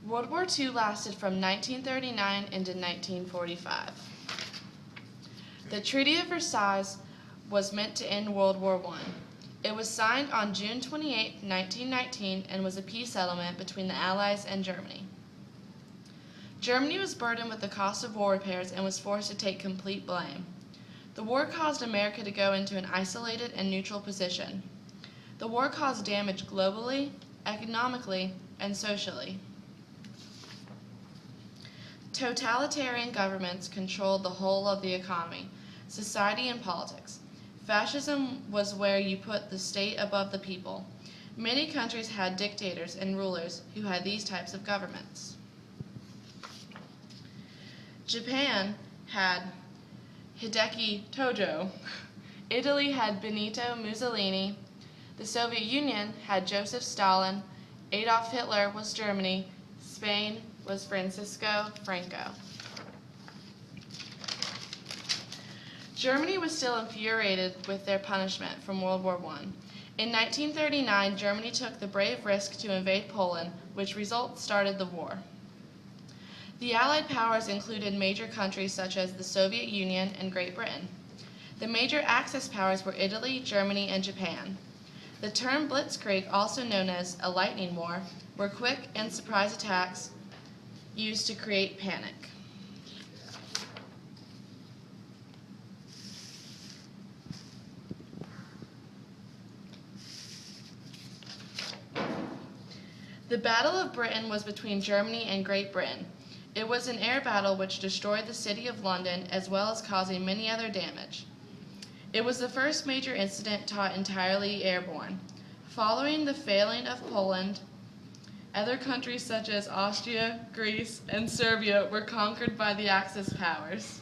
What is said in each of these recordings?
World War II lasted from 1939 into 1945. The Treaty of Versailles was meant to end World War I. It was signed on June 28, 1919, and was a peace settlement between the Allies and Germany. Germany was burdened with the cost of war repairs and was forced to take complete blame. The war caused America to go into an isolated and neutral position. The war caused damage globally, economically, and socially. Totalitarian governments controlled the whole of the economy, society, and politics. Fascism was where you put the state above the people. Many countries had dictators and rulers who had these types of governments. Japan had Hideki Tojo. Italy had Benito Mussolini. The Soviet Union had Joseph Stalin. Adolf Hitler was Germany. Spain was Francisco Franco. Germany was still infuriated with their punishment from World War I. In 1939, Germany took the brave risk to invade Poland, which result started the war. The Allied powers included major countries such as the Soviet Union and Great Britain. The major Axis powers were Italy, Germany, and Japan. The term blitzkrieg, also known as a lightning war, were quick and surprise attacks used to create panic. The Battle of Britain was between Germany and Great Britain. It was an air battle which destroyed the city of London as well as causing many other damage. It was the first major incident taught entirely airborne. Following the failing of Poland, other countries such as Austria, Greece, and Serbia were conquered by the Axis powers.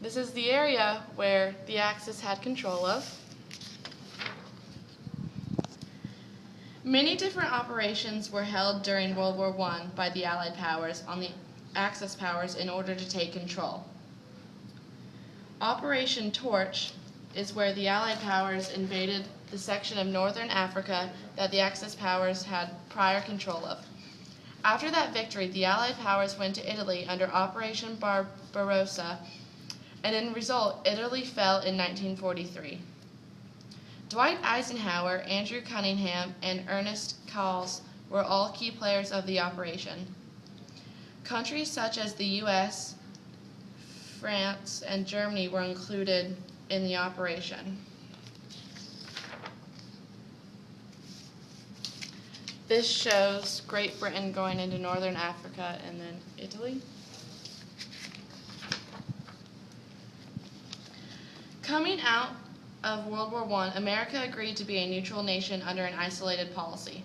This is the area where the Axis had control of. Many different operations were held during World War I by the Allied powers on the Axis powers in order to take control. Operation Torch is where the Allied powers invaded the section of northern Africa that the Axis powers had prior control of. After that victory, the Allied powers went to Italy under Operation Barbarossa, and in result, Italy fell in 1943. Dwight Eisenhower, Andrew Cunningham, and Ernest Calles were all key players of the operation. Countries such as the U.S., France, and Germany were included in the operation. This shows Great Britain going into northern Africa and then Italy. Coming out of World War I, America agreed to be a neutral nation under an isolated policy.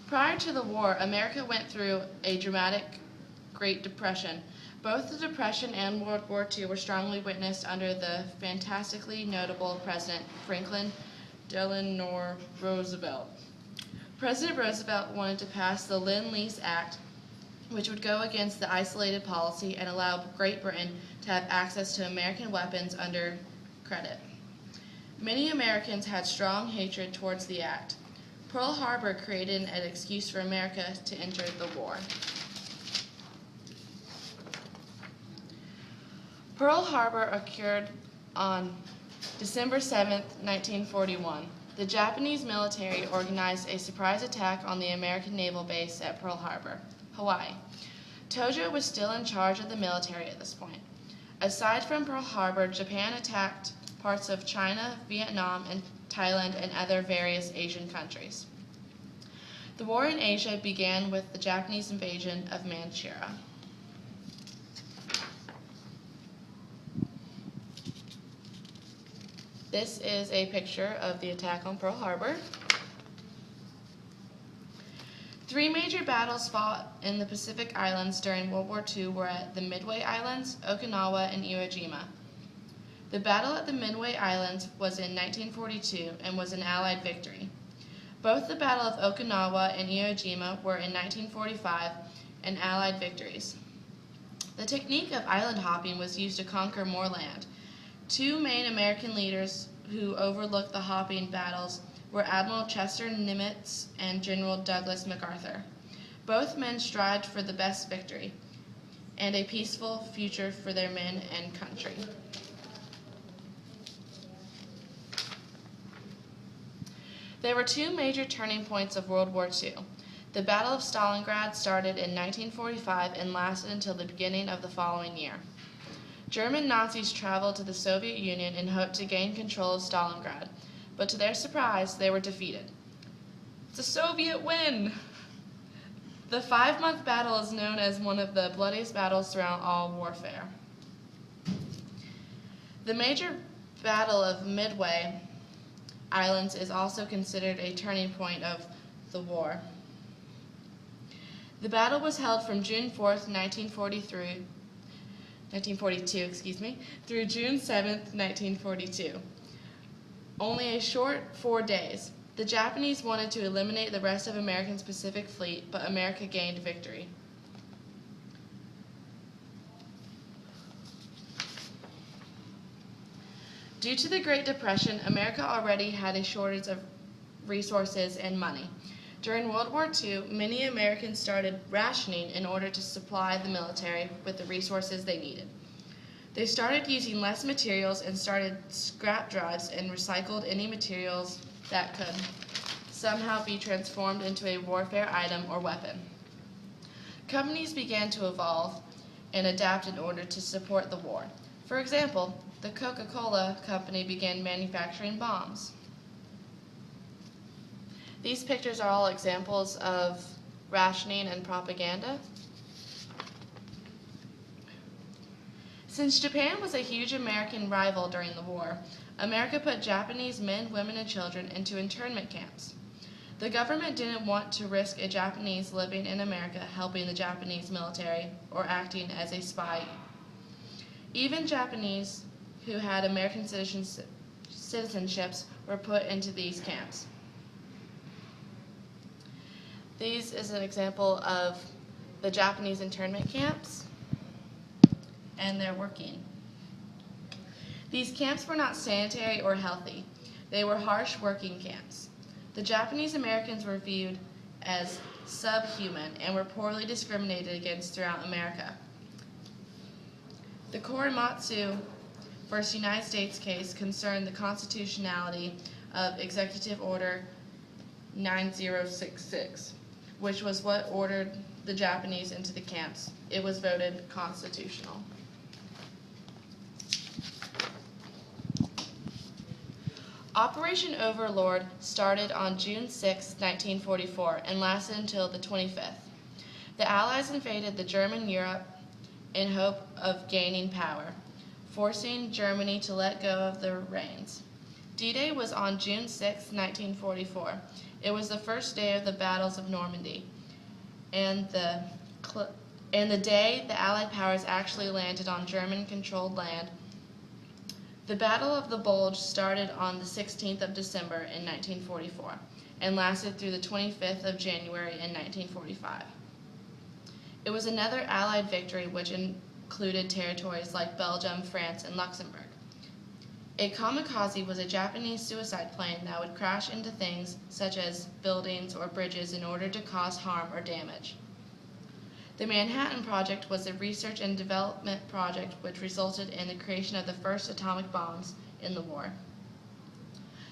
Prior to the war, America went through a dramatic Great Depression. Both the Depression and World War II were strongly witnessed under the fantastically notable President Franklin Delano Roosevelt. President Roosevelt wanted to pass the Lend-Lease Act, which would go against the isolated policy and allow Great Britain to have access to American weapons under credit. Many Americans had strong hatred towards the act. Pearl Harbor created an excuse for America to enter the war. Pearl Harbor occurred on December 7, 1941. The Japanese military organized a surprise attack on the American naval base at Pearl Harbor, Hawaii. Tojo was still in charge of the military at this point. Aside from Pearl Harbor, Japan attacked parts of China, Vietnam, and Thailand, and other various Asian countries. The war in Asia began with the Japanese invasion of Manchuria. This is a picture of the attack on Pearl Harbor. 3 major battles fought in the Pacific Islands during World War II were at the Midway Islands, Okinawa, and Iwo Jima. The battle at the Midway Islands was in 1942 and was an Allied victory. Both the Battle of Okinawa and Iwo Jima were in 1945 and Allied victories. The technique of island hopping was used to conquer more land. 2 main American leaders who overlooked the Hopping battles were Admiral Chester Nimitz and General Douglas MacArthur. Both men strived for the best victory and a peaceful future for their men and country. There were two major turning points of World War II. The Battle of Stalingrad started in 1945 and lasted until the beginning of the following year. German Nazis traveled to the Soviet Union in hope to gain control of Stalingrad, but to their surprise, they were defeated. It's a Soviet win! The 5-month battle is known as one of the bloodiest battles throughout all warfare. The major Battle of Midway Islands is also considered a turning point of the war. The battle was held from June 4th, 1942, through June 7th, 1942. Only a short 4 days. The Japanese wanted to eliminate the rest of American Pacific Fleet, but America gained victory. Due to the Great Depression, America already had a shortage of resources and money. During World War II, many Americans started rationing in order to supply the military with the resources they needed. They started using less materials and started scrap drives and recycled any materials that could somehow be transformed into a warfare item or weapon. Companies began to evolve and adapt in order to support the war. For example, the Coca-Cola Company began manufacturing bombs. These pictures are all examples of rationing and propaganda. Since Japan was a huge American rival during the war, America put Japanese men, women, and children into internment camps. The government didn't want to risk a Japanese living in America helping the Japanese military or acting as a spy. Even Japanese who had American citizenships were put into these camps. These is an example of the Japanese internment camps, and they're working. These camps were not sanitary or healthy. They were harsh working camps. The Japanese Americans were viewed as subhuman and were poorly discriminated against throughout America. The Korematsu versus United States case concerned the constitutionality of Executive Order 9066, which was what ordered the Japanese into the camps. It was voted constitutional. Operation Overlord started on June 6, 1944, and lasted until the 25th. The Allies invaded the German Europe in hope of gaining power, forcing Germany to let go of the reins. D-Day was on June 6, 1944. It was the first day of the battles of Normandy, and the day the Allied powers actually landed on German-controlled land. The Battle of the Bulge started on the 16th of December in 1944 and lasted through the 25th of January in 1945. It was another Allied victory which included territories like Belgium, France, and Luxembourg. A kamikaze was a Japanese suicide plane that would crash into things such as buildings or bridges in order to cause harm or damage. The Manhattan Project was a research and development project which resulted in the creation of the first atomic bombs in the war.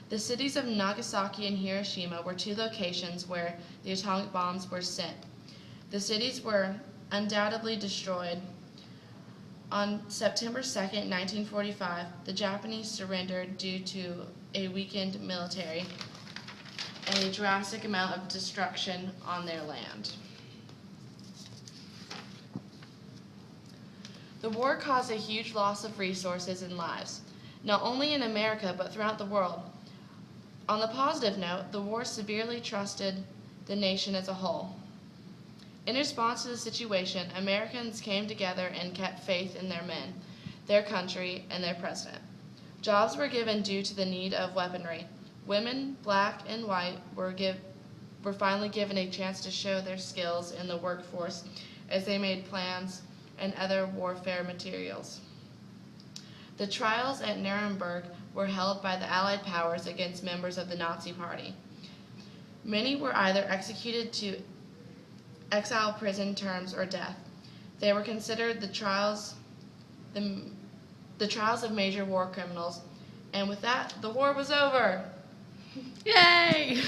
The cities of Nagasaki and Hiroshima were two locations where the atomic bombs were sent. The cities were undoubtedly destroyed. On September 2, 1945, the Japanese surrendered due to a weakened military and a drastic amount of destruction on their land. The war caused a huge loss of resources and lives, not only in America but throughout the world. On the positive note, the war severely tested the nation as a whole. In response to the situation, Americans came together and kept faith in their men, their country, and their president. Jobs were given due to the need of weaponry. Women, black and white, were finally given a chance to show their skills in the workforce as they made plans and other warfare materials. The trials at Nuremberg were held by the Allied powers against members of the Nazi Party. Many were either executed to exile prison terms or death. They were considered the trials of major war criminals, and with that, the war was over. Yay!